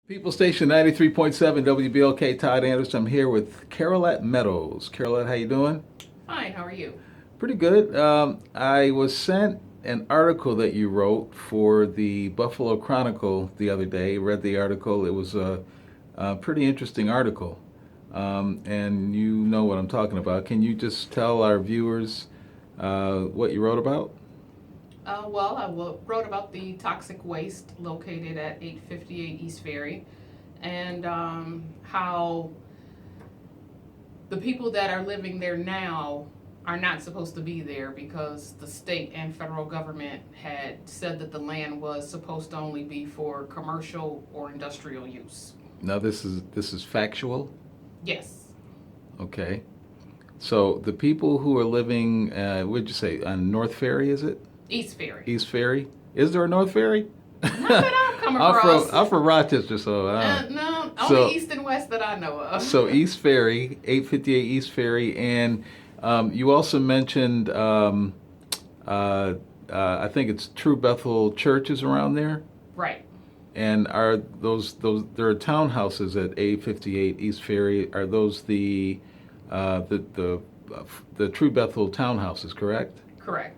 People Station 93.7 WBLK, Todd Anderson. I'm here with Carolette Meadows. Carolette, how you doing? Fine, how are you? Pretty good. I was sent an article that you wrote for the Buffalo Chronicle the other day. Read the article. It was a pretty interesting article. And you know what I'm talking about. Can you just tell our viewers what you wrote about? Wrote about the toxic waste located at 858 East Ferry and how the people that are living there now are not supposed to be there because the state and federal government had said that the land was supposed to only be for commercial or industrial use. Now this is factual. Yes, Okay. So the people who are living, what'd you say, on North Ferry, is it? East Ferry. East Ferry? Is there a North Ferry? Not that I've come I'm across. from Rochester, so No, so only east and west that I know of. so East Ferry, 858 East Ferry, and you also mentioned I think it's True Bethel churches around there, Right. and are those there are townhouses at 858 East Ferry? Are those the True Bethel townhouses, correct? Correct.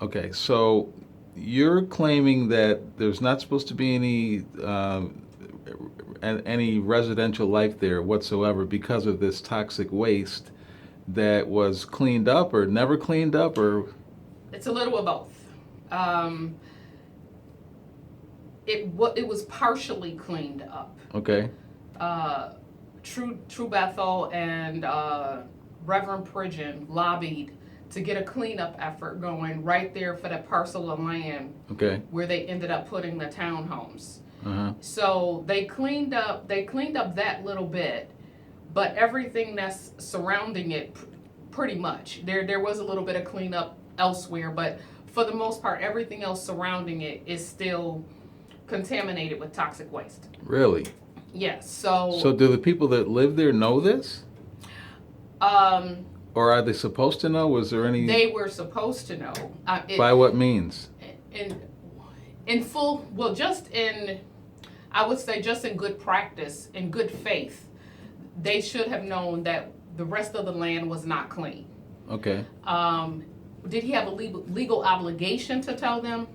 Okay, so you're claiming that there's not supposed to be any residential life there whatsoever because of this toxic waste that was cleaned up or never cleaned up or It's a little of both. Um, it was partially cleaned up. okay, Uh, True Bethel and Reverend Pridgen lobbied to get a cleanup effort going right there for that parcel of land okay, where they ended up putting the townhomes. uh-huh, So they cleaned up that little bit, but everything that's surrounding it pretty much. There was a little bit of cleanup elsewhere, but for the most part everything else surrounding it is still contaminated with toxic waste. really? Yes. So do the people that live there know this? Um, Or are they supposed to know? Was there any, they were supposed to know. by what means? In in full, well, just in, I would say, just in good practice, in good faith, they should have known that the rest of the land was not clean. Okay. Um, did he have a legal obligation to tell them?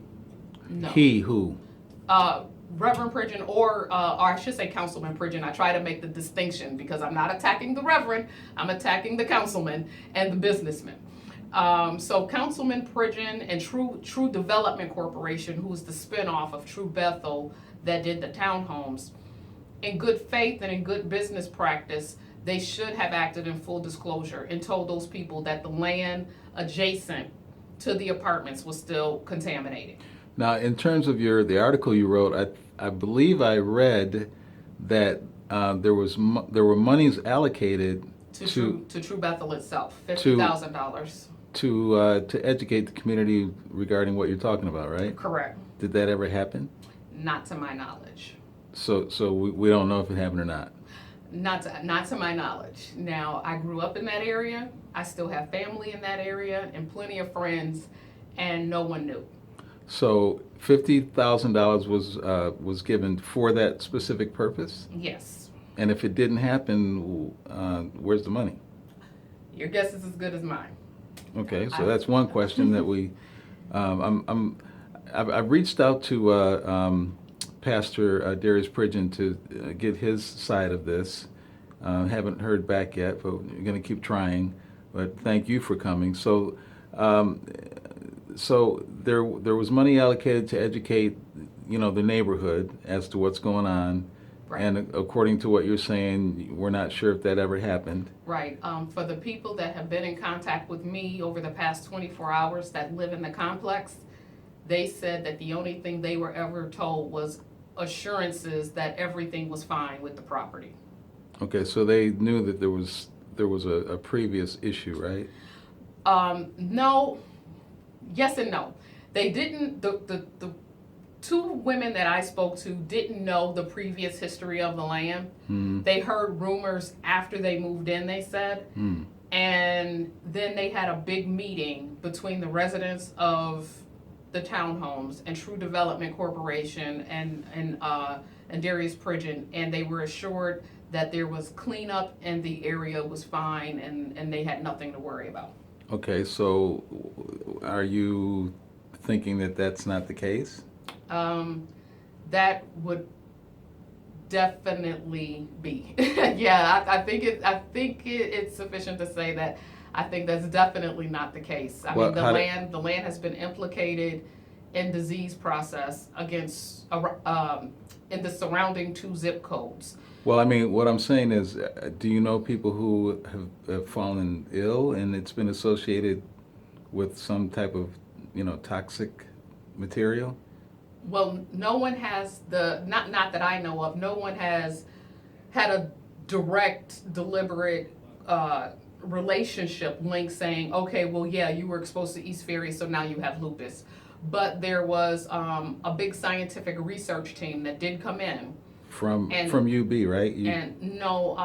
No. He who? uh, Reverend Pridgen, or I should say Councilman Pridgen. I try to make the distinction because I'm not attacking the Reverend, I'm attacking the councilman and the businessman. So Councilman Pridgen and True Development Corporation, who's the spinoff of True Bethel that did the townhomes, in good faith and in good business practice, they should have acted in full disclosure and told those people that the land adjacent to the apartments was still contaminated. Now, in terms of the article you wrote, I believe I read that there were monies allocated To True Bethel itself, $50,000. to educate the community regarding what you're talking about, right? Correct. Did that ever happen? Not to my knowledge. So we don't know if it happened or not. Not to my knowledge. Now, I grew up in that area. I still have family in that area and plenty of friends, and no one knew. So $50,000 was given for that specific purpose, Yes. and if it didn't happen, where's the money? Your guess is as good as mine. Okay, so that's one question that I've reached out to Pastor Darius Pridgen to get his side of this. Haven't heard back yet, but we're going to keep trying. But thank you for coming. So there was money allocated to educate, the neighborhood as to what's going on. Right. And according to what you're saying, we're not sure if that ever happened. Right. For the people that have been in contact with me over the past 24 hours that live in the complex, they said that the only thing they were ever told was assurances that everything was fine with the property. Okay, so they knew that there was a previous issue, right? No, yes and no. They didn't, the two women that I spoke to didn't know the previous history of the land. They heard rumors after they moved in, they said. And then they had a big meeting between the residents of the townhomes and True Development Corporation and and Darius Pridgen, and they were assured that there was cleanup and the area was fine and they had nothing to worry about. Okay, so are you thinking that that's not the case? That would definitely be. Yeah, I think it's sufficient to say that I think that's definitely not the case. I Well, mean, the land has been implicated in disease process against in the surrounding 2 zip codes. Well, I mean, what I'm saying is, do you know people who have fallen ill and it's been associated with some type of, toxic material? Well, no one has not that I know of, no one has had a direct, deliberate relationship link saying, okay, well, yeah, you were exposed to East Ferry, so now you have lupus. But there was a big scientific research team that did come in. From UB, right? And no,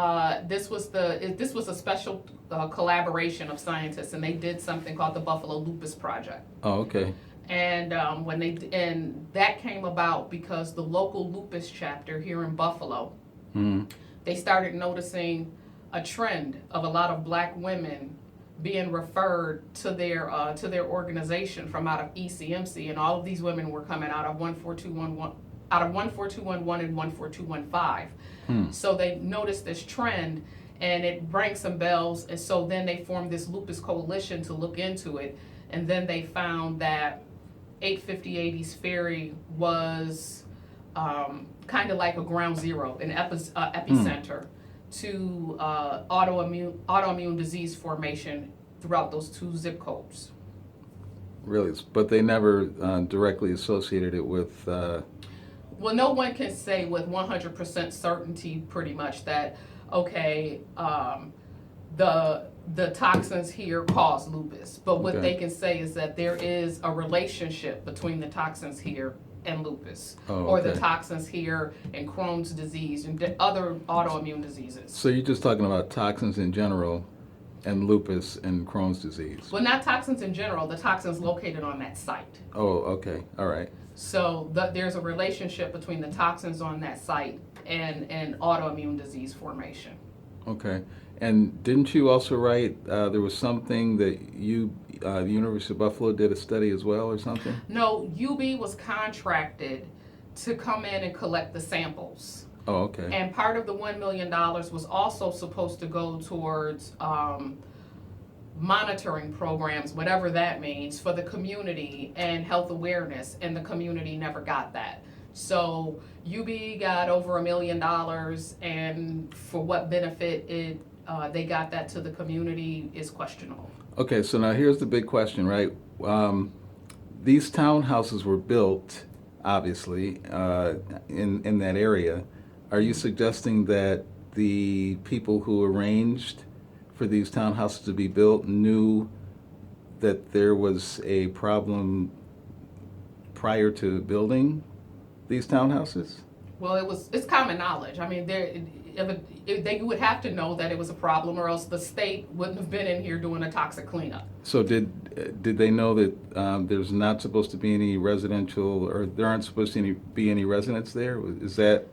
this was a special collaboration of scientists, and they did something called the Buffalo Lupus Project. Oh, okay. And and that came about because the local lupus chapter here in Buffalo, they started noticing a trend of a lot of black women being referred to their organization from out of ECMC, and all of these women were coming out of 14211 and 14215. So they noticed this trend, and it rang some bells, and so then they formed this lupus coalition to look into it, and then they found that 858 East Ferry was kind of like a ground zero, an epicenter to autoimmune disease formation throughout those 2 zip codes. Really? But they never directly associated it with... Well, no one can say with 100% certainty pretty much that, okay, the toxins here cause lupus. But what they can say is that there is a relationship between the toxins here and lupus, or the toxins here and Crohn's disease and other autoimmune diseases. So you're just talking about toxins in general and lupus and Crohn's disease? Well, not toxins in general, the toxins located on that site. Oh, okay. All right. So there's a relationship between the toxins on that site and autoimmune disease formation. Okay. And didn't you also write, there was something that the University of Buffalo did a study as well or something? No, UB was contracted to come in and collect the samples. Oh, okay. And part of the $1 million was also supposed to go towards monitoring programs, whatever that means, for the community and health awareness, and the community never got that. So UB got over $1 million, and for what benefit they got that to the community is questionable. Okay, so now here's the big question, right? These townhouses were built, obviously, in that area. Are you suggesting that the people who arranged for these townhouses to be built knew that there was a problem prior to building these townhouses? Well, it's common knowledge. I mean, they would have to know that it was a problem, or else the state wouldn't have been in here doing a toxic cleanup. So did they know that there's not supposed to be any residential, or there aren't supposed to be any residents there? Is that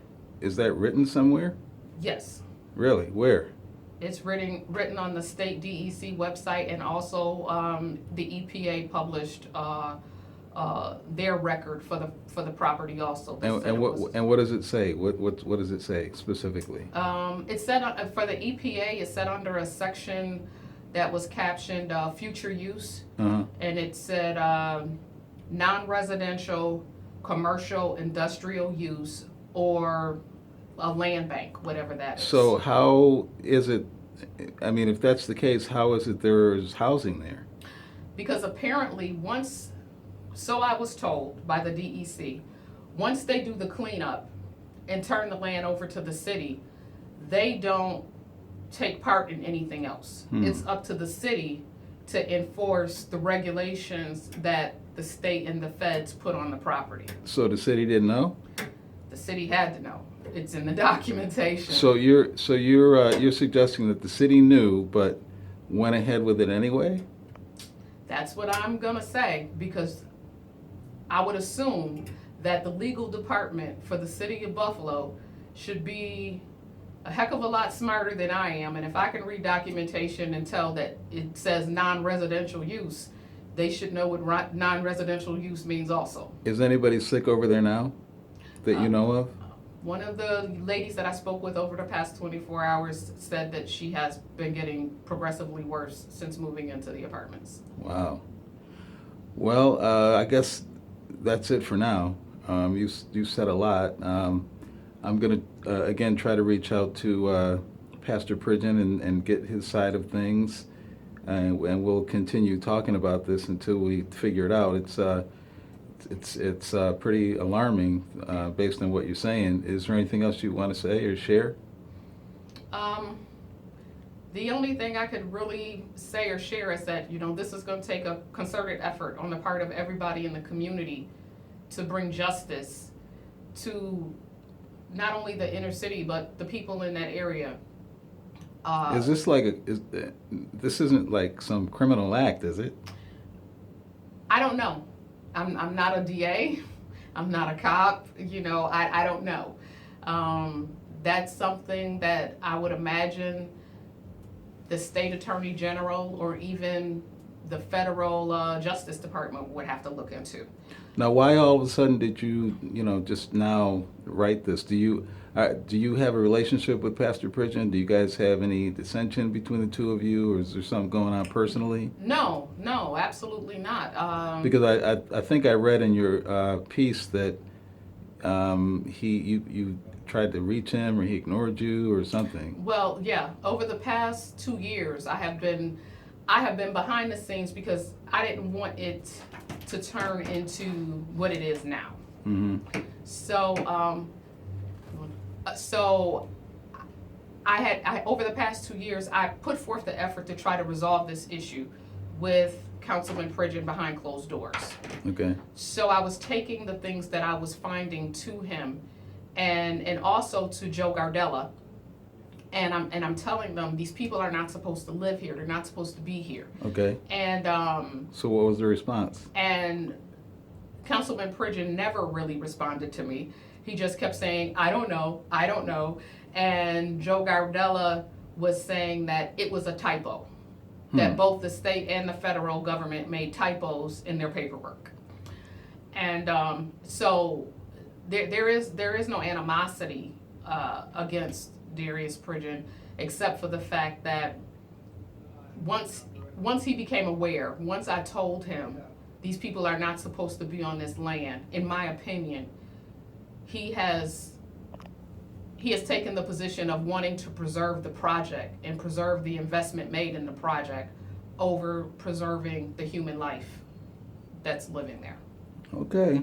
written somewhere? Yes. Really? Where? It's written on the state DEC website, and also the EPA published their record for the property also. And what does it say? What does it say specifically? It said for the EPA, it said under a section that was captioned future use, and it said non-residential, commercial, industrial use, or a land bank, whatever that is. So how is it, I mean, if that's the case, how is it there's housing there? Because apparently so I was told by the DEC, once they do the cleanup and turn the land over to the city, they don't take part in anything else. It's up to the city to enforce the regulations that the state and the feds put on the property. So the city didn't know? The city had to know. It's in the documentation. So you're suggesting that the city knew but went ahead with it anyway? That's what I'm gonna say, because I would assume that the legal department for the city of Buffalo should be a heck of a lot smarter than I am. And if I can read documentation and tell that it says non-residential use, they should know what non-residential use means also. Is anybody sick over there now that you know of? One of the ladies that I spoke with over the past 24 hours said that she has been getting progressively worse since moving into the apartments. Wow. Well, I guess that's it for now. You said a lot. I'm going to, again, try to reach out to Pastor Pridgen and get his side of things, and we'll continue talking about this until we figure it out. It's pretty alarming based on what you're saying. Is there anything else you want to say or share? The only thing I could really say or share is that, this is going to take a concerted effort on the part of everybody in the community to bring justice to not only the inner city, but the people in that area. Is this this isn't like some criminal act, is it? I don't know. I'm not a DA. I'm not a cop. I don't know. That's something that I would imagine the state attorney general or even the federal justice department would have to look into. Now, why all of a sudden did you, just now write this? Do you have a relationship with Pastor Pridgen? Do you guys have any dissension between the two of you, or is there something going on personally? No, absolutely not. Because I think I read in your piece that you tried to reach him, or he ignored you, or something. Well, yeah. Over the past 2 years, I have been behind the scenes because I didn't want it to turn into what it is now. Mm-hmm. So I over the past 2 years, I put forth the effort to try to resolve this issue with Councilman Pridgen behind closed doors. Okay. So I was taking the things that I was finding to him, and also to Joe Gardella, and I'm telling them these people are not supposed to live here. They're not supposed to be here. Okay. And so what was the response? And Councilman Pridgen never really responded to me. He just kept saying, I don't know. And Joe Gardella was saying that it was a typo, that both the state and the federal government made typos in their paperwork. And so there is no animosity against Darius Pridgen, except for the fact that once he became aware, once I told him these people are not supposed to be on this land, in my opinion, he has taken the position of wanting to preserve the project and preserve the investment made in the project over preserving the human life that's living there. Okay.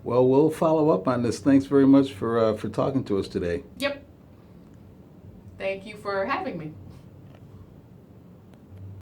Well, we'll follow up on this. Thanks very much for talking to us today. Yep. Thank you for having me.